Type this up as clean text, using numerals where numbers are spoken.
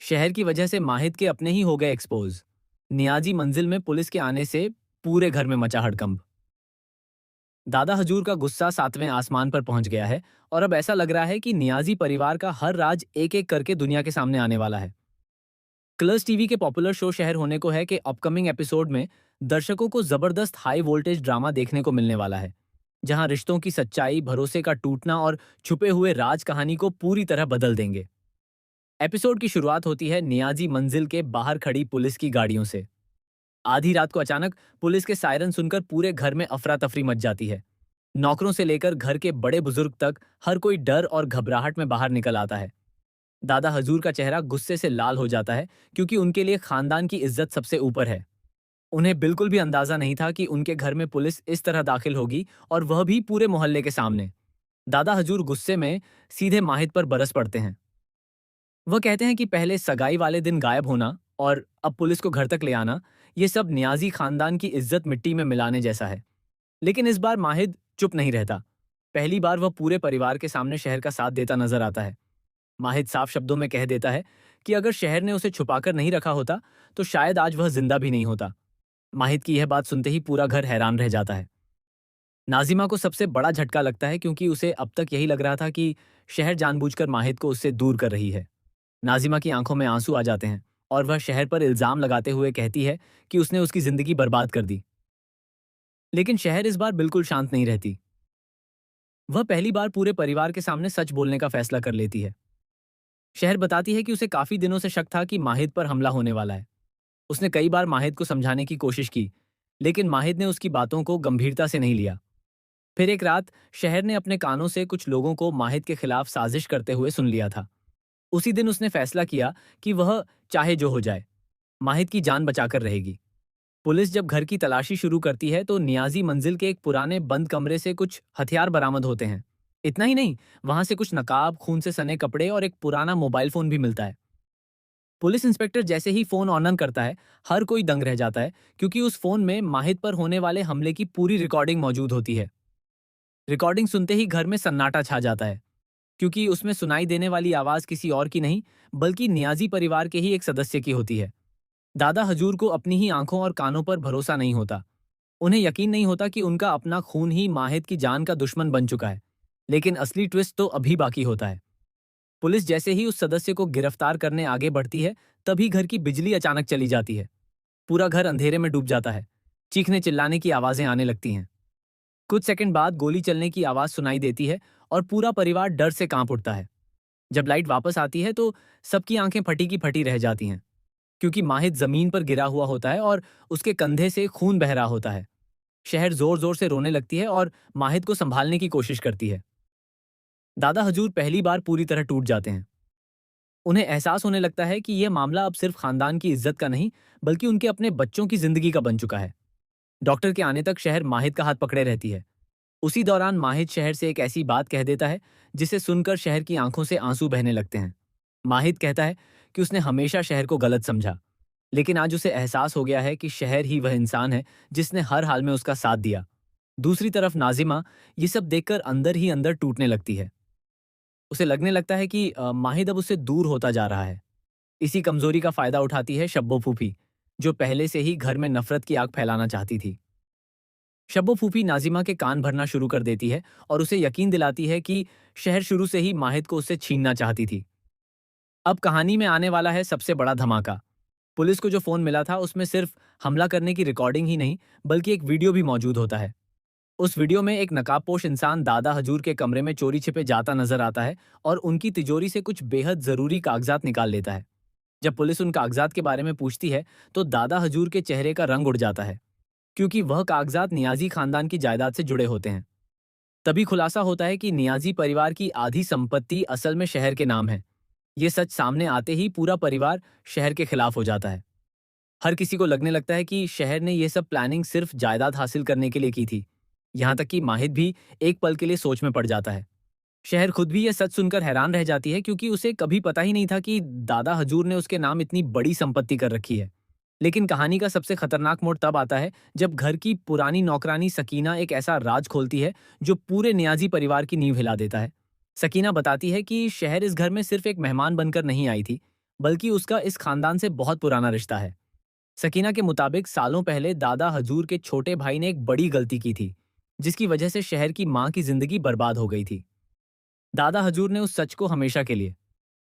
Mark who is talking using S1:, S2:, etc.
S1: शहर की वजह से माहिद के अपने ही हो गए एक्सपोज। नियाजी मंजिल में पुलिस के आने से पूरे घर में मचा हड़कंप। दादा हजूर का गुस्सा सातवें आसमान पर पहुंच गया है और अब ऐसा लग रहा है कि नियाजी परिवार का हर राज एक एक करके दुनिया के सामने आने वाला है। कलर्स टीवी के पॉपुलर शो शहर होने को है कि अपकमिंग एपिसोड में दर्शकों को जबरदस्त हाई वोल्टेज ड्रामा देखने को मिलने वाला है, जहां रिश्तों की सच्चाई, भरोसे का टूटना और छुपे हुए राज कहानी को पूरी तरह बदल देंगे। एपिसोड की शुरुआत होती है नियाजी मंजिल के बाहर खड़ी पुलिस की गाड़ियों से। आधी रात को अचानक पुलिस के सायरन सुनकर पूरे घर में अफरा तफरी मच जाती है। नौकरों से लेकर घर के बड़े बुजुर्ग तक हर कोई डर और घबराहट में बाहर निकल आता है। दादा हजूर का चेहरा गुस्से से लाल हो जाता है, क्योंकि उनके लिए खानदान की इज्जत सबसे ऊपर है। उन्हें बिल्कुल भी अंदाजा नहीं था कि उनके घर में पुलिस इस तरह दाखिल होगी, और वह भी पूरे मोहल्ले के सामने। दादा हजूर गुस्से में सीधे माहिद पर बरस पड़ते हैं। वह कहते हैं कि पहले सगाई वाले दिन गायब होना और अब पुलिस को घर तक ले आना, ये सब नियाजी खानदान की इज्जत मिट्टी में मिलाने जैसा है। लेकिन इस बार माहिद चुप नहीं रहता। पहली बार वह पूरे परिवार के सामने शहर का साथ देता नजर आता है। माहिद साफ शब्दों में कह देता है कि अगर शहर ने उसे छुपाकर नहीं रखा होता तो शायद आज वह जिंदा भी नहीं होता। माहिद की यह बात सुनते ही पूरा घर हैरान रह जाता है। नाजिमा को सबसे बड़ा झटका लगता है, क्योंकि उसे अब तक यही लग रहा था कि शहर जानबूझकर माहिद को उससे दूर कर रही है। नाजिमा की आंखों में आंसू आ जाते हैं और वह शहर पर इल्जाम लगाते हुए कहती है कि उसने उसकी जिंदगी बर्बाद कर दी। लेकिन शहर इस बार बिल्कुल शांत नहीं रहती। वह पहली बार पूरे परिवार के सामने सच बोलने का फैसला कर लेती है। शहर बताती है कि उसे काफी दिनों से शक था कि माहिद पर हमला होने वाला है। उसने कई बार माहिद को समझाने की कोशिश की, लेकिन माहिद ने उसकी बातों को गंभीरता से नहीं लिया। फिर एक रात शहर ने अपने कानों से कुछ लोगों को माहिद के खिलाफ साजिश करते हुए सुन लिया था। उसी दिन उसने फैसला किया कि वह चाहे जो हो जाए, माहिद की जान बचाकर रहेगी। पुलिस जब घर की तलाशी शुरू करती है तो नियाजी मंजिल के एक पुराने बंद कमरे से कुछ हथियार बरामद होते हैं। इतना ही नहीं, वहां से कुछ नकाब, खून से सने कपड़े और एक पुराना मोबाइल फोन भी मिलता है। पुलिस इंस्पेक्टर जैसे ही फोन ऑन करता है, हर कोई दंग रह जाता है, क्योंकि उस फोन में माहिद पर होने वाले हमले की पूरी रिकॉर्डिंग मौजूद होती है। रिकॉर्डिंग सुनते ही घर में सन्नाटा छा जाता है, क्योंकि उसमें सुनाई देने वाली आवाज किसी और की नहीं, बल्कि नियाजी परिवार के ही एक सदस्य की होती है। दादा हजूर को अपनी ही आंखों और कानों पर भरोसा नहीं होता। उन्हें यकीन नहीं होता कि उनका अपना खून ही माहिद की जान का दुश्मन बन चुका है। लेकिन असली ट्विस्ट तो अभी बाकी होता है। पुलिस जैसे ही उस सदस्य को गिरफ्तार करने आगे बढ़ती है, तभी घर की बिजली अचानक चली जाती है। पूरा घर अंधेरे में डूब जाता है। चीखने चिल्लाने की आवाजें आने लगती हैं। कुछ सेकंड बाद गोली चलने की आवाज सुनाई देती है और पूरा परिवार डर से कांप उठता है। जब लाइट वापस आती है तो सबकी आंखें फटी की फटी रह जाती हैं, क्योंकि माहिद जमीन पर गिरा हुआ होता है और उसके कंधे से खून बह रहा होता है। शहर जोर जोर से रोने लगती है और माहिद को संभालने की कोशिश करती है। दादा हजूर पहली बार पूरी तरह टूट जाते हैं। उन्हें एहसास होने लगता है कि यह मामला अब सिर्फ खानदान की इज्जत का नहीं, बल्कि उनके अपने बच्चों की जिंदगी का बन चुका है। डॉक्टर के आने तक शहर माहिद का हाथ पकड़े रहती है। उसी दौरान माहिद शहर से एक ऐसी बात कह देता है जिसे सुनकर शहर की आंखों से आंसू बहने लगते हैं। माहिद कहता है कि उसने हमेशा शहर को गलत समझा, लेकिन आज उसे एहसास हो गया है कि शहर ही वह इंसान है जिसने हर हाल में उसका साथ दिया। दूसरी तरफ नाजिमा ये सब देखकर अंदर ही अंदर टूटने लगती है। उसे लगने लगता है कि माहिद अब उससे दूर होता जा रहा है। इसी कमजोरी का फायदा उठाती है शब्बो फूफी, जो पहले से ही घर में नफरत की आग फैलाना चाहती थी। शब्बो फूफी नाजिमा के कान भरना शुरू कर देती है और उसे यकीन दिलाती है कि शहर शुरू से ही माहिद को उससे छीनना चाहती थी। अब कहानी में आने वाला है सबसे बड़ा धमाका। पुलिस को जो फोन मिला था उसमें सिर्फ हमला करने की रिकॉर्डिंग ही नहीं, बल्कि एक वीडियो भी मौजूद होता है। उस वीडियो में एक नकाबपोश इंसान दादा हजूर के कमरे में चोरी छिपे जाता नजर आता है और उनकी तिजोरी से कुछ बेहद जरूरी कागजात निकाल लेता है। जब पुलिस उन कागजात के बारे में पूछती है तो दादा हजूर के चेहरे का रंग उड़ जाता है, क्योंकि वह कागजात नियाजी खानदान की जायदाद से जुड़े होते हैं। तभी खुलासा होता है कि नियाजी परिवार की आधी संपत्ति असल में शहर के नाम है। ये सच सामने आते ही पूरा परिवार शहर के खिलाफ हो जाता है। हर किसी को लगने लगता है कि शहर ने यह सब प्लानिंग सिर्फ जायदाद हासिल करने के लिए की थी। यहाँ तक कि माहिद भी एक पल के लिए सोच में पड़ जाता है। शहर खुद भी यह सच सुनकर हैरान रह जाती है, क्योंकि उसे कभी पता ही नहीं था कि दादा हजूर ने उसके नाम इतनी बड़ी संपत्ति कर रखी है। लेकिन कहानी का सबसे खतरनाक मोड़ तब आता है जब घर की पुरानी नौकरानी सकीना एक ऐसा राज खोलती है जो पूरे नियाजी परिवार की नींव हिला देता है। सकीना बताती है कि शहर इस घर में सिर्फ एक मेहमान बनकर नहीं आई थी, बल्कि उसका इस खानदान से बहुत पुराना रिश्ता है। सकीना के मुताबिक सालों पहले दादा हजूर के छोटे भाई ने एक बड़ी गलती की थी, जिसकी वजह से शहर की मां की जिंदगी बर्बाद हो गई थी। दादा हजूर ने उस सच को हमेशा के लिए